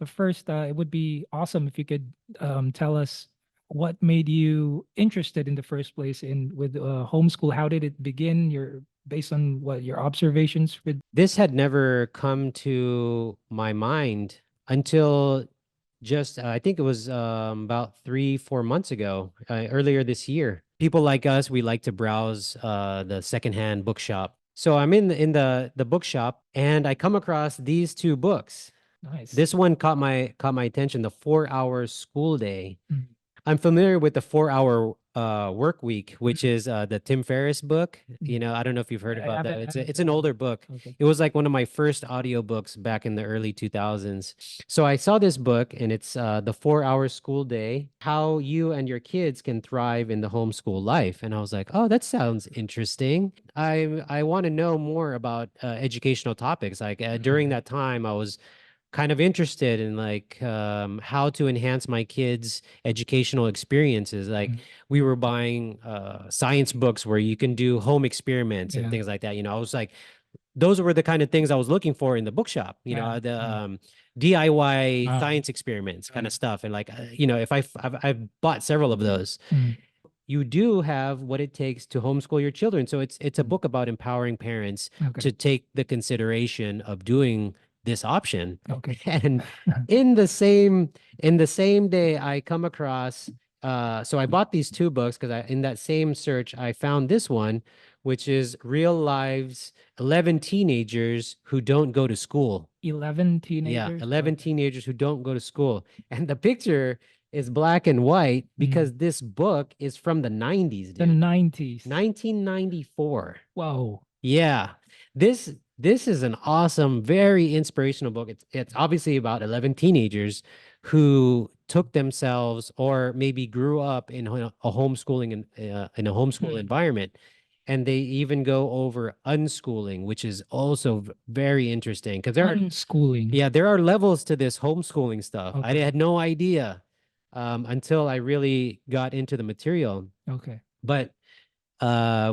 But first, it would be awesome if you could tell us what made you interested in the first place in with homeschool. How did it begin? Your based on what your observations with. This had never come to my mind until just, I think it was about 3, 4 months ago, earlier this year. People like us, we like to browse the secondhand bookshop. So I'm in the bookshop and I come across these two books. Nice. This one caught my attention, The 4 Hour School Day. Mm. I'm familiar with the 4 hour work week, which Mm. is the Tim Ferriss book. Mm. I don't know if you've heard I about that. haven't, It's an older book. okay. It was like one of my first audiobooks back in the early 2000s. So I saw this book and it's The 4 Hour School Day, how you and your kids can thrive in the homeschool life. And I was like, oh, that sounds interesting. I want to know more about educational topics. Like during that time, I was kind of interested in like how to enhance my kids' educational experiences. Like Mm. we were buying science books where you can do home experiments and Yeah. things like that. I was like, those were the kind of things I was looking for in the bookshop. Yeah. The Mm. DIY Uh, science experiments kind uh, of stuff. And like, if I've bought several of those. mm. You do have what it takes to homeschool your children. So it's a Mm. book about empowering parents Okay. to take the consideration of doing this option. Okay. And in the same day, I come across so I bought these two books because in that same search I found this one, which is Real Lives 11 Teenagers Who Don't Go to School. 11 Yeah, teenagers. 11 teenagers who don't go to school. And the picture is black and white because this book is from the 90s, The dude. 90s. 1994. Whoa. Yeah. This is an awesome, very inspirational book. It's obviously about 11 teenagers who took themselves or maybe grew up in a homeschooling in a homeschool environment. And they even go over unschooling, which is also very interesting because Unschooling. there are levels to this homeschooling stuff. I Okay. had no idea until I really got into the material. Okay. But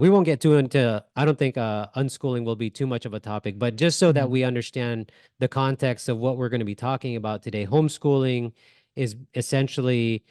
we won't get too into, I don't think unschooling will be too much of a topic, but just so that we understand the context of what we're going to be talking about today, homeschooling is essentially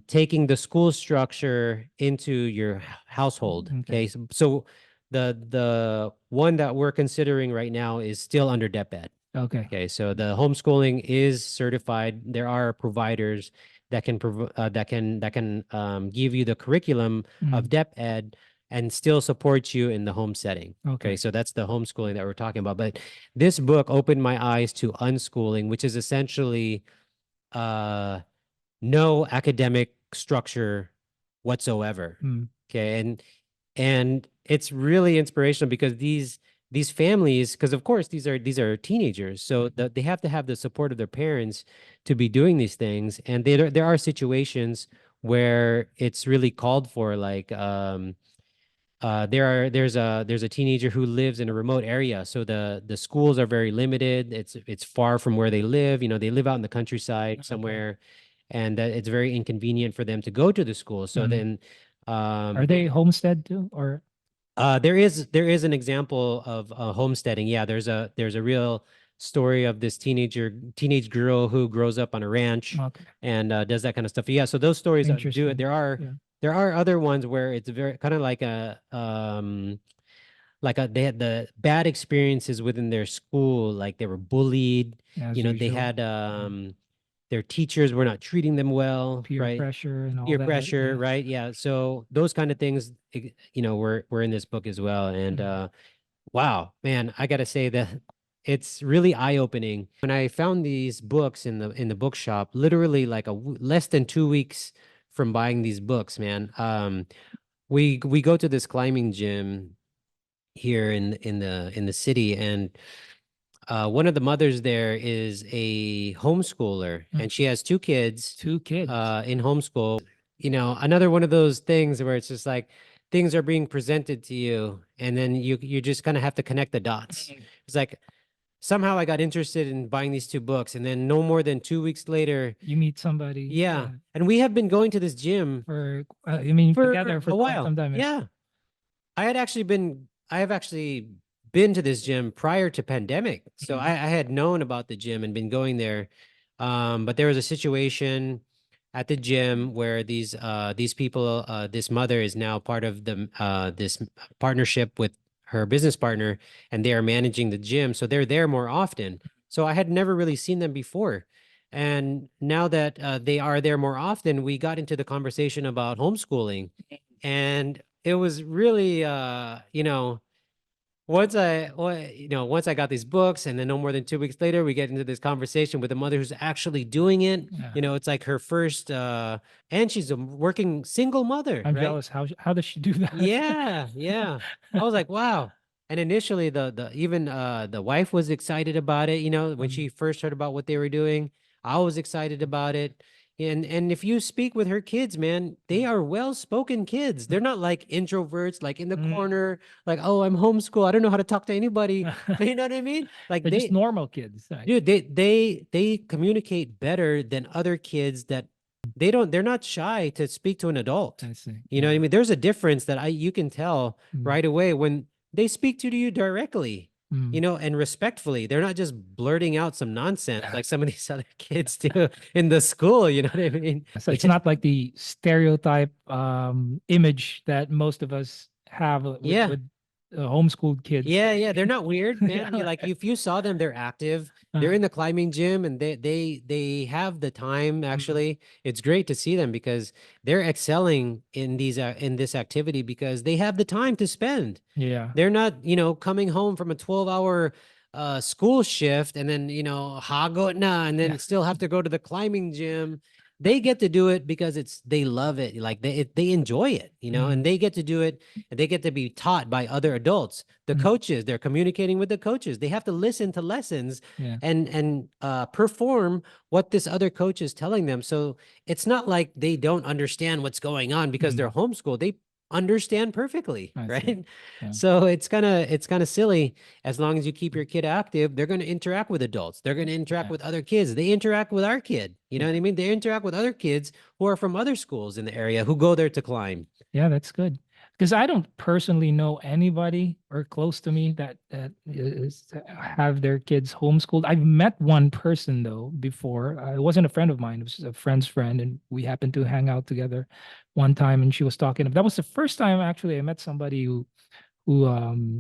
taking the school structure into your household. Okay. Okay. So the one that we're considering right now is still under DepEd. Okay. Okay, so the homeschooling is certified. There are providers that can give you the curriculum of DepEd and still support you in the home setting. Okay. So that's the homeschooling that we're talking about. But this book opened my eyes to unschooling, which is essentially no academic structure whatsoever. Okay, and it's really inspirational because these families, because of course these are teenagers, so they have to have the support of their parents to be doing these things, and there are situations where it's really called for, like there's a teenager who lives in a remote area, so the schools are very limited. It's far from where they live. They live out in the countryside somewhere, and it's very inconvenient for them to go to the school. So then, Are they homestead too, or? there is an example of homesteading. Yeah, there's a real story of this teenage girl who grows up on a ranch Okay. and does that kind of stuff. Yeah, so those stories do it. Interesting. Yeah. There are other ones where it's very kind of they had the bad experiences within their school, like they were bullied. As They usual. had their teachers were not treating them well, Peer right? pressure and all Peer that. pressure, Yes. right? Yeah. So those kind of things, were in this book as well. And wow, man, I gotta say that it's really eye-opening. When I found these books in the bookshop, literally like less than 2 weeks from buying these books, man. We go to this climbing gym here in the city, and one of the mothers there is a homeschooler, and she has two kids. Two kids. In homeschool. Another one of those things where it's just like things are being presented to you, and then you just kind of have to connect the dots. It's like somehow I got interested in buying these two books, and then no more than 2 weeks later, You meet somebody. yeah, and we have been going to this gym For I mean, for together for a quite while. some time. Yeah, I have actually been to this gym prior to pandemic. So Mm. I had known about the gym and been going there. But there was a situation at the gym where these people, this mother is now part of this partnership with her business partner, and they are managing the gym. So they're there more often. So I had never really seen them before. And now that they are there more often, we got into the conversation about homeschooling. And it was really, once I got these books, and then no more than 2 weeks later, we get into this conversation with a mother who's actually doing it. Yeah. It's like her first, and she's a working single mother, I'm right? jealous. How does she do that? Yeah, yeah. I was like, wow. And initially the even the wife was excited about it, when Um, she first heard about what they were doing. I was excited about it. And if you speak with her kids, man, they are well-spoken kids. They're not like introverts, like in the mm. corner, like, oh, I'm homeschool. I don't know how to talk to anybody. You know what I mean? Like They're just normal kids, right? dude, they communicate better than other kids that they're not shy to speak to an adult. I see. You know what I Yeah. mean? There's a difference that you can tell Mm. right away when they speak to you directly, Mm. and respectfully. They're not just blurting out some nonsense like some of these other kids do in the school. You know what I mean? So it's not like the stereotype image that most of us have Yeah. with homeschooled kids. Yeah, yeah, they're not weird, man. You Yeah. like if you saw them, they're active. They're Uh, in the climbing gym and they have the time mm, actually. It's great to see them because they're excelling in this activity because they have the time to spend. yeah. They're not, coming home from a 12-hour school shift and then, hagot na and Yeah. then still have to go to the climbing gym. They get to do it because they love it. Like they enjoy it, and Mm, they get to do it and they get to be taught by other adults. The mm, coaches, they're communicating with the coaches. They have to listen to lessons yeah. and perform what this other coach is telling them. So it's not like they don't understand what's going on because they're Mm, homeschooled. They understand perfectly, I see. right? Yeah. So it's kind of silly. As long as you keep your kid active, they're going to interact with adults. They're going to interact Yeah. with other kids. They interact with our kid. You know Yeah. what I mean? They interact with other kids who are from other schools in the area who go there to climb. Yeah, that's good. Because I don't personally know anybody or close to me that have their kids homeschooled. I've met one person though before. It wasn't a friend of mine. It was a friend's friend, and we happened to hang out together one time. And she was talking. That was the first time actually I met somebody who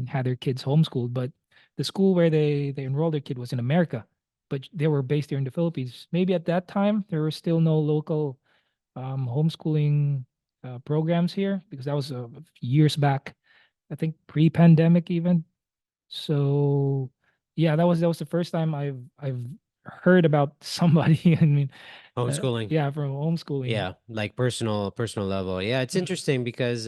had their kids homeschooled. But the school where they enrolled their kid was in America, but they were based here in the Philippines. Maybe at that time there were still no local homeschooling programs here because that was years back. I think pre-pandemic even. So yeah, that was the first time I've heard about somebody. I mean, Homeschooling. yeah, from homeschooling. Yeah, like personal level. Yeah, it's Mm, interesting because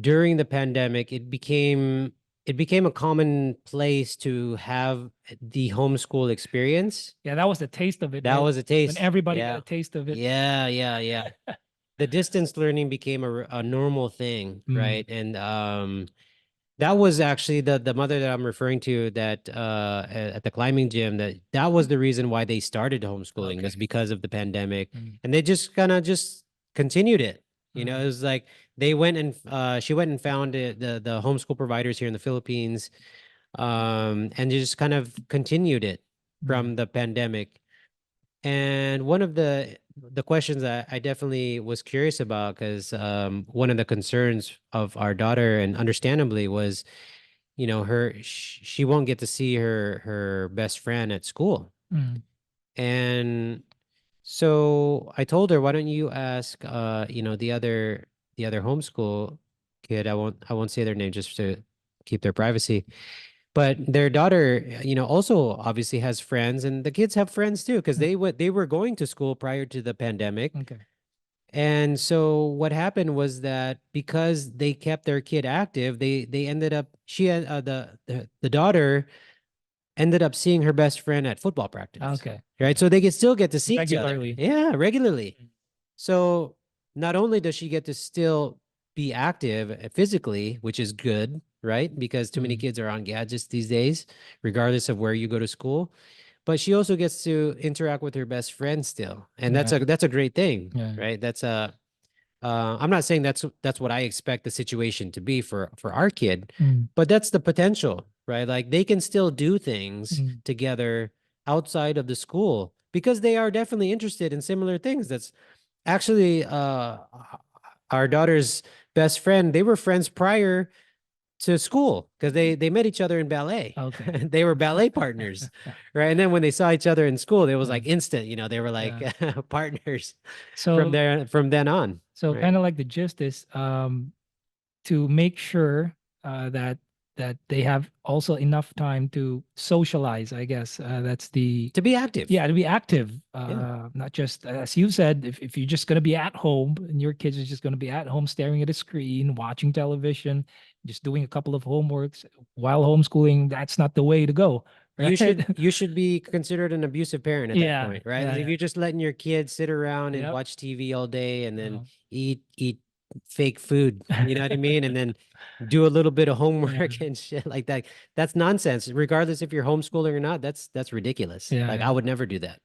during the pandemic, it became a common place to have the homeschool experience. yeah, that was the taste of it, That right? was a When taste. everybody got Yeah. a taste of it. Yeah, yeah, yeah. The distance learning became a normal thing, Mm, right? And that was actually the mother that I'm referring to that at the climbing gym that was the reason why they started homeschooling okay. was because of the pandemic, Mm, and they just kind of just continued it. It mm, was like they went and she went and found the homeschool providers here in the Philippines, and they just kind of continued it mm, from the pandemic. And one of the questions that I definitely was curious about, because one of the concerns of our daughter, and understandably, was, she won't get to see her best friend at school. mm, And so I told her, why don't you ask the other homeschool kid, I won't say their name just to keep their privacy. But their daughter, also obviously has friends, and the kids have friends too, because mm, they were going to school prior to the pandemic. okay. And so what happened was that because they kept their kid active, they ended up she had the daughter ended up seeing her best friend at football practice, Okay. right? So they could still get to see each other. Regularly. Yeah, regularly. Mm, So not only does she get to still be active physically, which is good, right? Because too many mm, kids are on gadgets these days, regardless of where you go to school. But she also gets to interact with her best friend still. And that's yeah. a great thing, Yeah. right? That's I'm not saying that's what I expect the situation to be for our kid, Mm, but that's the potential, right? Like they can still do things mm. together outside of the school because they are definitely interested in similar things. That's actually our daughter's best friend. They were friends prior to school because they met each other in ballet. Okay. They were ballet partners, right? And then when they saw each other in school, it was Yeah. like instant, they were like Yeah. partners So from then on, so right? kind of like the gist is to make sure that they have also enough time to socialize, I guess. That's the To be active. yeah, to be active. Yeah. Not just as you said, if you're just gonna be at home and your kids are just gonna be at home staring at a screen, watching television, just doing a couple of homeworks while homeschooling, that's not the way to go, You right? should be considered an abusive parent at that Yeah, point, right? yeah, If yeah. you're just letting your kids sit around and Yep. watch TV all day and then Uh, eat fake food, you know what I mean? And then do a little bit of yeah, homework and shit like that. That's nonsense. Regardless if you're homeschooling or not, that's ridiculous. yeah, Like I yeah. would never do that.